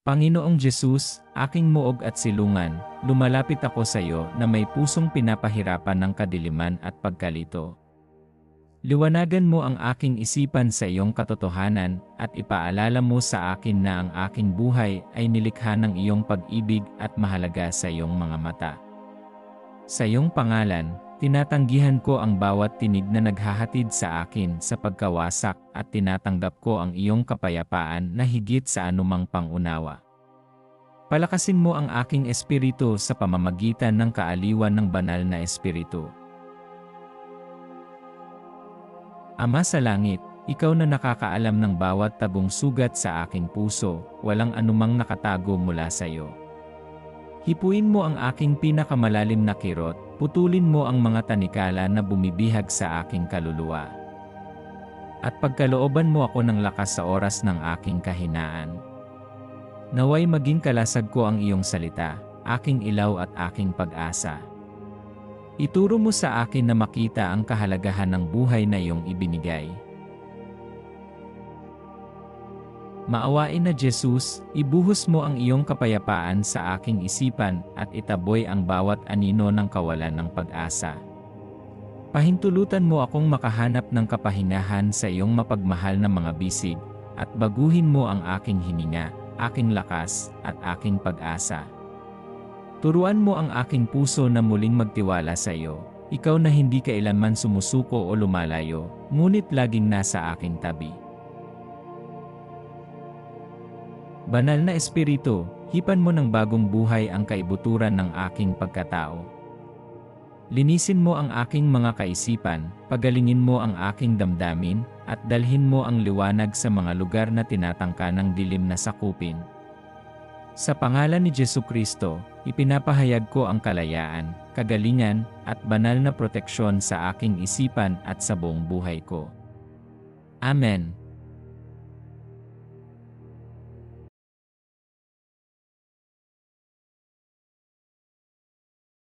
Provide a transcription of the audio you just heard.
Panginoong Jesus, aking muog at silungan, lumalapit ako sa iyo na may pusong pinapahirapan ng kadiliman at pagkalito. Liwanagan mo ang aking isipan sa iyong katotohanan at ipaalala mo sa akin na ang aking buhay ay nilikha ng iyong pag-ibig at mahalaga sa iyong mga mata. Sa iyong pangalan, tinatanggihan ko ang bawat tinig na naghahatid sa akin sa pagkawasak at tinatanggap ko ang iyong kapayapaan na higit sa anumang pangunawa. Palakasin mo ang aking espiritu sa pamamagitan ng kaaliwan ng banal na espiritu. Ama sa langit, ikaw na nakakaalam ng bawat tabong sugat sa aking puso, walang anumang nakatago mula sa iyo. Hipuin mo ang aking pinakamalalim na kirot, putulin mo ang mga tanikala na bumibihag sa aking kaluluwa. At pagkalooban mo ako ng lakas sa oras ng aking kahinaan. Naway maging kalasag ko ang iyong salita, aking ilaw at aking pag-asa. Ituro mo sa akin na makita ang kahalagahan ng buhay na iyong ibinigay. Maawain na Jesus, ibuhos mo ang iyong kapayapaan sa aking isipan at itaboy ang bawat anino ng kawalan ng pag-asa. Pahintulutan mo akong makahanap ng kapahinahan sa iyong mapagmahal na mga bisig, at baguhin mo ang aking hininga, aking lakas, at aking pag-asa. Turuan mo ang aking puso na muling magtiwala sa iyo, ikaw na hindi kailanman sumusuko o lumalayo, ngunit laging nasa aking tabi. Banal na Espiritu, hipan mo ng bagong buhay ang kaibuturan ng aking pagkatao. Linisin mo ang aking mga kaisipan, pagalingin mo ang aking damdamin, at dalhin mo ang liwanag sa mga lugar na tinatangka ng dilim na sakupin. Sa pangalan ni Jesucristo, ipinapahayag ko ang kalayaan, kagalingan, at banal na proteksyon sa aking isipan at sa buong buhay ko. Amen.